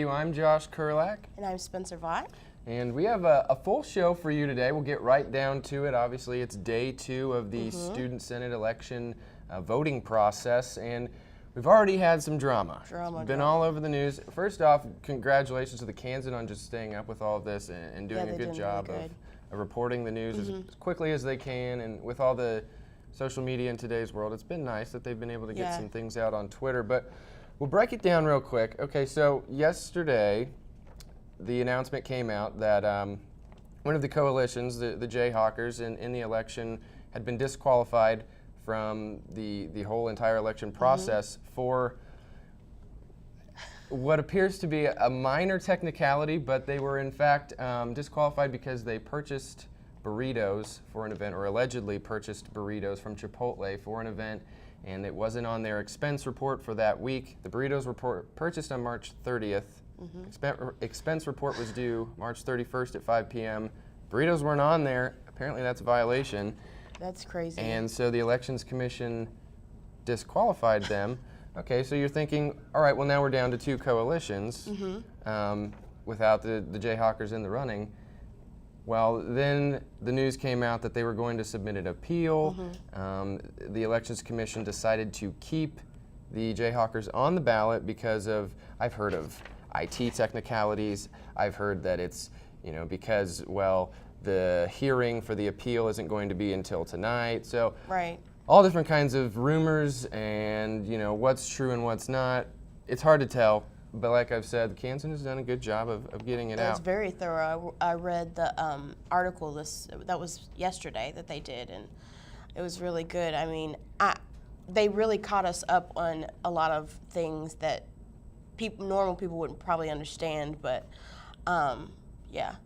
I'm Josh Kurlak. And I'm Spencer Vaught. And we have a full show for you today. We'll get right down to it. Obviously, it's day 2 of the Student Senate election voting process, and we've already had some drama. It's been all over the news. First off, congratulations to the Kansan on just staying up with all of this and doing a good job of reporting the news as quickly as they can. And with all the social media in today's world, it's been nice that they've been able to get some things out on Twitter. But we'll break it down real quick. Okay, so yesterday, the announcement came out that one of the coalitions, the Jayhawkers, in the election had been disqualified from the whole entire election process for what appears to be a minor technicality, but they were in fact disqualified because they purchased burritos for an event, or allegedly purchased burritos from Chipotle for an event, and it wasn't on their expense report for that week. The burritos were purchased on March 30th. Expense report was due March 31st at 5 p.m. Burritos weren't on there. Apparently that's a violation. That's crazy. And so the Elections Commission disqualified them. Okay, so you're thinking, all right, well now we're down to 2 coalitions without the Jayhawkers in the running. Well, then the news came out that they were going to submit an appeal. The Elections Commission decided to keep the Jayhawkers on the ballot because of, I've heard of IT technicalities. I've heard that it's, because, well, the hearing for the appeal isn't going to be until tonight. So all different kinds of rumors and, what's true and what's not. It's hard to tell. But like I've said, Kansan has done a good job of getting it out. It's very thorough. I read the article that was yesterday that they did, and it was really good. I mean, they really caught us up on a lot of things that normal people wouldn't probably understand. But yeah,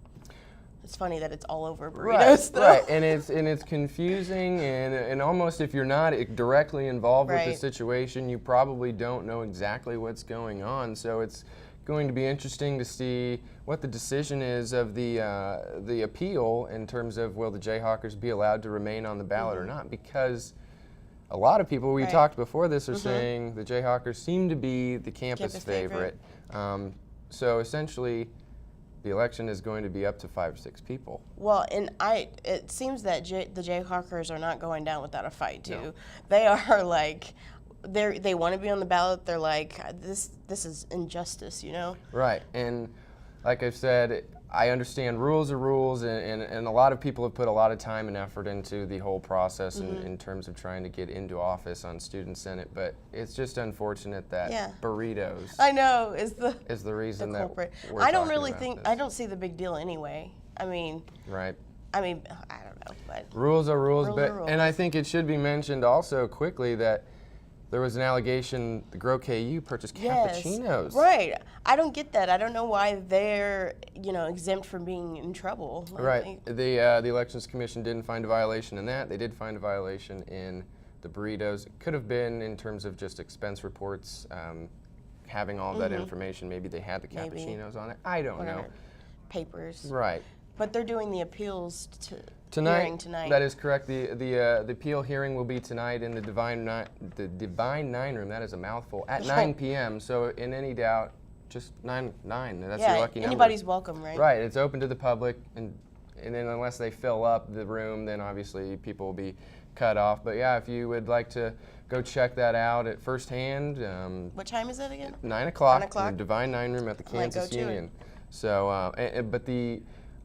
it's funny that it's all over burritos. Right, and it's confusing, and almost if you're not directly involved with the situation, you probably don't know exactly what's going on. So it's going to be interesting to see what the decision is of the appeal in terms of, will the Jayhawkers be allowed to remain on the ballot or not? Because a lot of people we talked before this are saying the Jayhawkers seem to be the campus favorite. So essentially, the election is going to be up to 5 or 6 people. Well, and it seems that the Jayhawkers are not going down without a fight too. No. They are like, they want to be on the ballot. They're like, this is injustice, Right, and like I've said, I understand rules are rules, and a lot of people have put a lot of time and effort into the whole process in terms of trying to get into office on Student Senate, but it's just unfortunate that burritos is the reason that we're I don't talking really about think, this. I don't see the big deal anyway. I mean, I don't know, but rules are rules, rules. I think it should be mentioned also quickly that there was an allegation the GMKU purchased cappuccinos. Right. I don't get that. I don't know why they're, exempt from being in trouble. Right. The Elections Commission didn't find a violation in that. They did find a violation in the burritos. It could have been in terms of just expense reports, having all that information. Maybe they had the cappuccinos on it. I don't know. Papers. Right. But they're doing the appeals tonight. Tonight. That is correct. The appeal hearing will be tonight in the Divine Nine Room. That is a mouthful. At 9 p.m. So in any doubt, just 9. That's your lucky number. Anybody's welcome, right? Right. It's open to the public, and then unless they fill up the room, then obviously people will be cut off. But yeah, if you would like to go check that out at firsthand. What time is it again? 9 o'clock. 9 o'clock. In the Divine Nine Room at the Kansas go Union. So,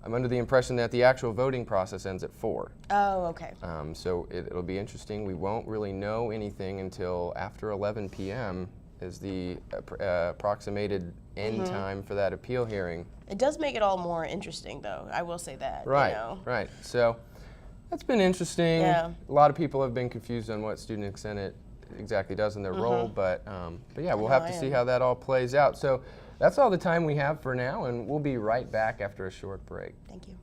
I'm under the impression that the actual voting process ends at 4. Oh, okay. So it'll be interesting. We won't really know anything until after 11 p.m. is the approximated end time for that appeal hearing. It does make it all more interesting, though. I will say that. Right, right. So that's been interesting. Yeah. A lot of people have been confused on what Student Senate exactly does in their role, but yeah, we'll have to see how that all plays out. So that's all the time we have for now, and we'll be right back after a short break. Thank you.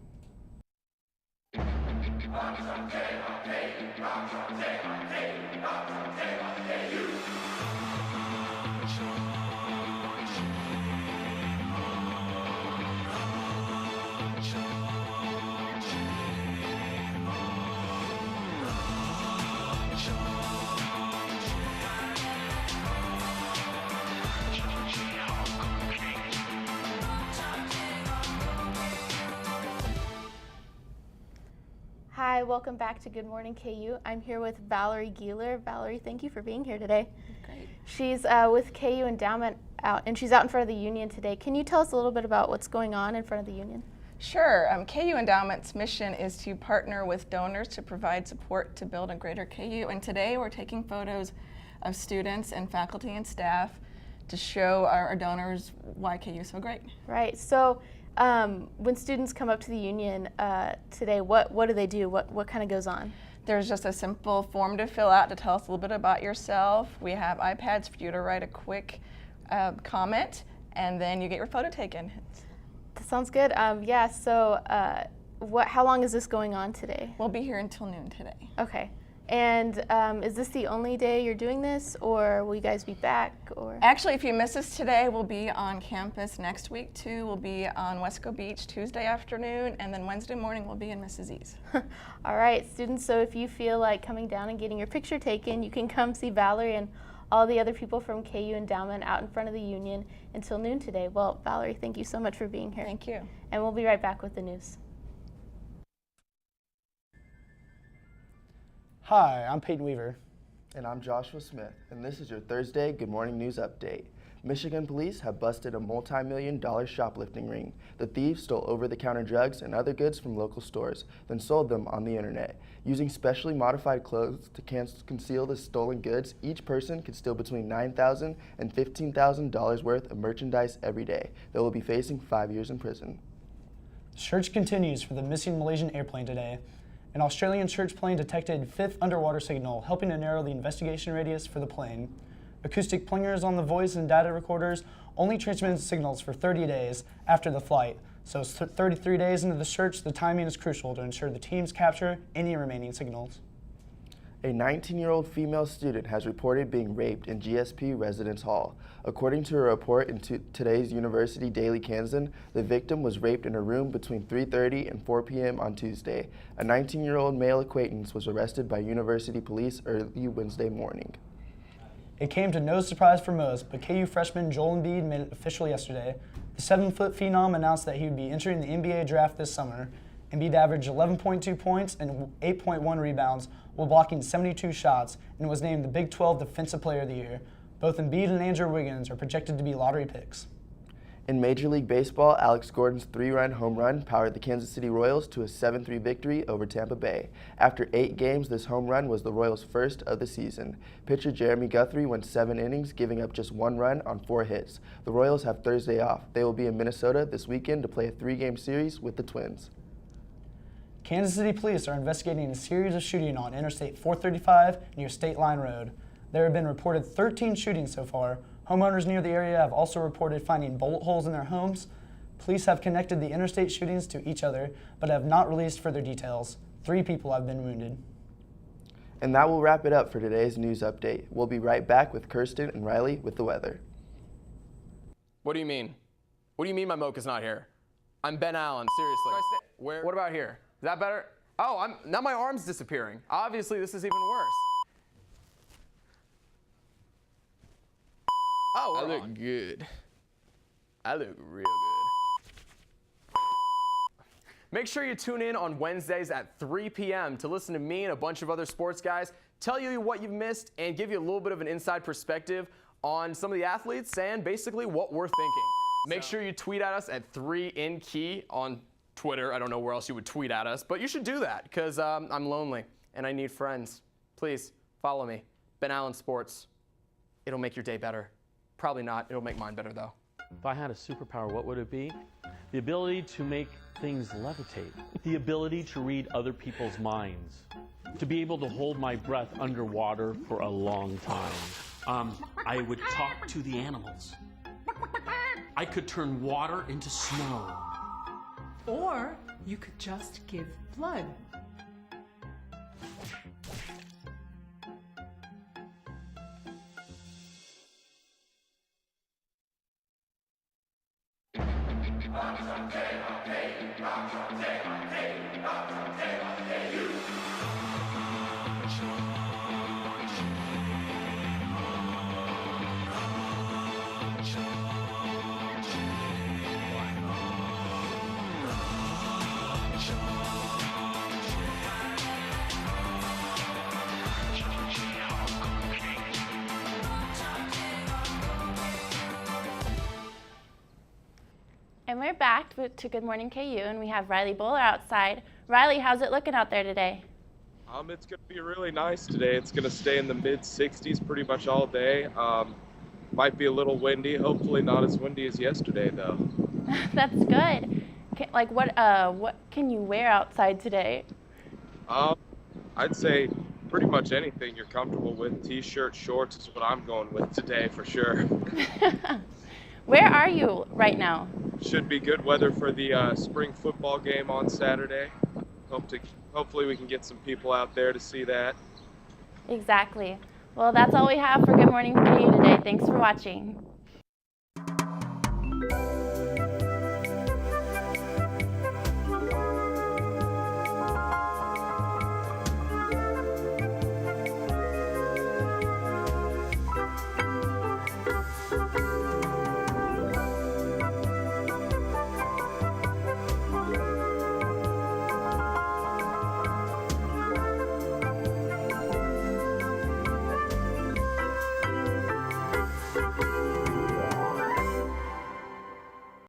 Hi, welcome back to Good Morning KU. I'm here with Valerie Gieler. Valerie, thank you for being here today. Great. She's with KU Endowment, and she's out in front of the Union today. Can you tell us a little bit about what's going on in front of the Union? Sure. KU Endowment's mission is to partner with donors to provide support to build a greater KU. And today we're taking photos of students and faculty and staff to show our donors why KU is so great. Right. So when students come up to the Union today, what do they do? What kind of goes on? There's just a simple form to fill out to tell us a little bit about yourself. We have iPads for you to write a quick comment, and then you get your photo taken. That sounds good. Yeah, so how long is this going on today? We'll be here until noon today. Okay. And is this the only day you're doing this, or will you guys be back? Or Actually, if you miss us today, we'll be on campus next week too. We'll be on Wesco Beach Tuesday afternoon, and then Wednesday morning we'll be in Mrs. E's. All right, students, so if you feel like coming down and getting your picture taken, you can come see Valerie and all the other people from KU Endowment out in front of the Union until noon today. Well, Valerie, thank you so much for being here. Thank you. And we'll be right back with the news. Hi, I'm Peyton Weaver. And I'm Joshua Smith, and this is your Thursday Good Morning News Update. Michigan police have busted a multi-million-dollar shoplifting ring. The thieves stole over-the-counter drugs and other goods from local stores, then sold them on the internet. Using specially modified clothes to conceal the stolen goods, each person could steal between $9,000 and $15,000 worth of merchandise every day. They will be facing 5 years in prison. Search continues for the missing Malaysian airplane today. An Australian search plane detected fifth underwater signal, helping to narrow the investigation radius for the plane. Acoustic plingers on the voice and data recorders only transmitted signals for 30 days after the flight, so 33 days into the search, the timing is crucial to ensure the teams capture any remaining signals. A 19-year-old female student has reported being raped in GSP Residence Hall. According to a report in today's University Daily Kansan, the victim was raped in her room between 3:30 and 4 p.m. on Tuesday. A 19-year-old male acquaintance was arrested by University police early Wednesday morning. It came to no surprise for most, but KU freshman Joel Embiid made it official yesterday. The 7-foot phenom announced that he would be entering the NBA draft this summer. Embiid averaged 11.2 points and 8.1 rebounds while blocking 72 shots and was named the Big 12 Defensive Player of the Year. Both Embiid and Andrew Wiggins are projected to be lottery picks. In Major League Baseball, Alex Gordon's 3-run home run powered the Kansas City Royals to a 7-3 victory over Tampa Bay. After 8 games, this home run was the Royals' first of the season. Pitcher Jeremy Guthrie went 7 innings, giving up just 1 run on 4 hits. The Royals have Thursday off. They will be in Minnesota this weekend to play a 3-game series with the Twins. Kansas City police are investigating a series of shootings on Interstate 435 near State Line Road. There have been reported 13 shootings so far. Homeowners near the area have also reported finding bullet holes in their homes. Police have connected the interstate shootings to each other, but have not released further details. 3 people have been wounded. And that will wrap it up for today's news update. We'll be right back with Kirsten and Riley with the weather. What do you mean? What do you mean my mocha's not here? I'm Ben Allen, seriously. Where? What about here? Is that better? Oh, now my arm's disappearing. Obviously, this is even worse. Oh, I look good. I look real good. Make sure you tune in on Wednesdays at 3 p.m. to listen to me and a bunch of other sports guys tell you what you've missed and give you a little bit of an inside perspective on some of the athletes and basically what we're thinking. Make sure you tweet at us at 3InKey on Twitter. I don't know where else you would tweet at us, but you should do that because I'm lonely and I need friends. Please follow me, Ben Allen Sports. It'll make your day better. Probably not. It'll make mine better though. If I had a superpower, what would it be? The ability to make things levitate. The ability to read other people's minds. To be able to hold my breath underwater for a long time. I would talk to the animals. I could turn water into snow. Or you could just give blood. And we're back to Good Morning KU, and we have Riley Bowler outside. Riley, how's it looking out there today? It's going to be really nice today. It's going to stay in the mid-60s pretty much all day. Might be a little windy. Hopefully not as windy as yesterday, though. That's good. What can you wear outside today? I'd say pretty much anything you're comfortable with. T-shirt, shorts is what I'm going with today for sure. Where are you right now? Should be good weather for the spring football game on Saturday. Hopefully we can get some people out there to see that. Exactly. Well, that's all we have for Good Morning KU today. Thanks for watching.